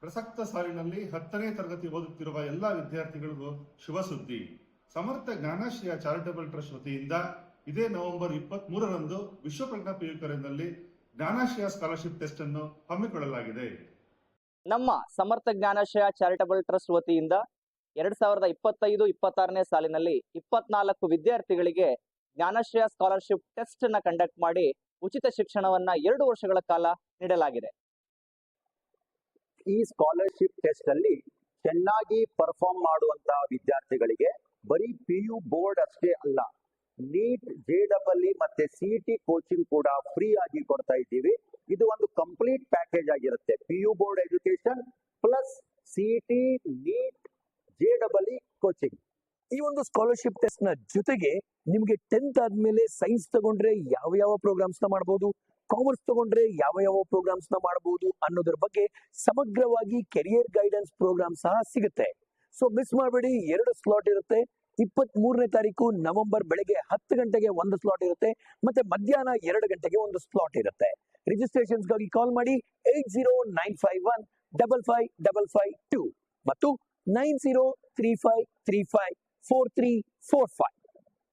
ಪ್ರಸಕ್ತ ಸಾಲಿನಲ್ಲಿ 10ನೇ ತರಗತಿ ಓದುತ್ತಿರುವ ಎಲ್ಲ ವಿದ್ಯಾರ್ಥಿಗಳಿಗೂ ಶುಭ ಸುದ್ದಿ. ಸಮರ್ಥ ಜ್ಞಾನಾಶ್ರಯ ಚಾರಿಟಬಲ್ ಟ್ರಸ್ಟ್ ವತಿಯಿಂದ ಇದೇ ನವೆಂಬರ್ 23ರಂದು ವಿಶ್ವಪ್ರಜ್ಞಾ PU ಕಾಲೇಜಿನಲ್ಲಿ ಜ್ಞಾನಾಶ್ರಯ ಸ್ಕಾಲರ್ಶಿಪ್ ಟೆಸ್ಟ್ ಅನ್ನು ಹಮ್ಮಿಕೊಳ್ಳಲಾಗಿದೆ. ನಮ್ಮ ಸಮರ್ಥ ಜ್ಞಾನಾಶ್ರಯ ಚಾರಿಟಬಲ್ ಟ್ರಸ್ಟ್ ವತಿಯಿಂದ 2025-26ನೇ ಸಾಲಿನಲ್ಲಿ 24 ವಿದ್ಯಾರ್ಥಿಗಳಿಗೆ ಜ್ಞಾನಾಶ್ರಯ ಸ್ಕಾಲರ್ಶಿಪ್ ಟೆಸ್ಟ್ ನ ಕಂಡಕ್ಟ್ ಮಾಡಿ ಉಚಿತ ಶಿಕ್ಷಣವನ್ನ 2 ವರ್ಷಗಳ ಕಾಲ ನೀಡಲಾಗಿದೆ. ಈ ಸ್ಕಾಲರ್ಶಿಪ್ ಟೆಸ್ಟ್ ಅಲ್ಲಿ ಚೆನ್ನಾಗಿ ಪರ್ಫಾರ್ಮ್ ಮಾಡುವಂತಹ ವಿದ್ಯಾರ್ಥಿಗಳಿಗೆ ಬರೀ PU ಬೋರ್ಡ್ ಅಷ್ಟೇ ಅಲ್ಲ, ನೀಟ್, JEE ಮತ್ತೆ CET ಕೋಚಿಂಗ್ ಕೂಡ ಫ್ರೀ ಆಗಿ ಕೊಡ್ತಾ ಇದ್ದೀವಿ. ಇದು ಒಂದು ಕಂಪ್ಲೀಟ್ ಪ್ಯಾಕೇಜ್ ಆಗಿರುತ್ತೆ. PU board education plus CET, NEET, JEE coaching. ಈ ಒಂದು ಸ್ಕಾಲರ್ಶಿಪ್ ಟೆಸ್ಟ್ ನ ಜೊತೆಗೆ ನಿಮ್ಗೆ 10th ಆದ್ಮೇಲೆ ಸೈನ್ಸ್ ತಗೊಂಡ್ರೆ ಯಾವ ಪ್ರೋಗ್ರಾಮ್ಸ್ ನ ಮಾಡಬಹುದು, ಕಾಮರ್ಸ್ ತಗೊಂಡ್ರೆ ಯಾವ ಪ್ರೋಗ್ರಾಮ್ಸ್ ನ ಮಾಡಬಹುದು ಅನ್ನೋದ್ರ ಬಗ್ಗೆ ಸಮಗ್ರವಾಗಿ ಕೆರಿಯರ್ ಗೈಡೆನ್ಸ್ ಪ್ರೋಗ್ರಾಮ್ ಸಹ ಸಿಗುತ್ತೆ. ಸೊ ಮಿಸ್ ಮಾಡಬೇಡಿ. 2 ಸ್ಲಾಟ್ ಇರುತ್ತೆ. 23ನೇ ತಾರೀಕು ನವೆಂಬರ್ ಬೆಳಗ್ಗೆ 10 ಗಂಟೆಗೆ ಒಂದು ಸ್ಲಾಟ್ ಇರುತ್ತೆ, ಮತ್ತೆ ಮಧ್ಯಾಹ್ನ 2 ಗಂಟೆಗೆ ಒಂದು ಸ್ಲಾಟ್ ಇರುತ್ತೆ. ರಿಜಿಸ್ಟ್ರೇಷನ್ಸ್ ಗಾಗಿ ಕಾಲ್ ಮಾಡಿ 8095155552 ಮತ್ತು 9035354345.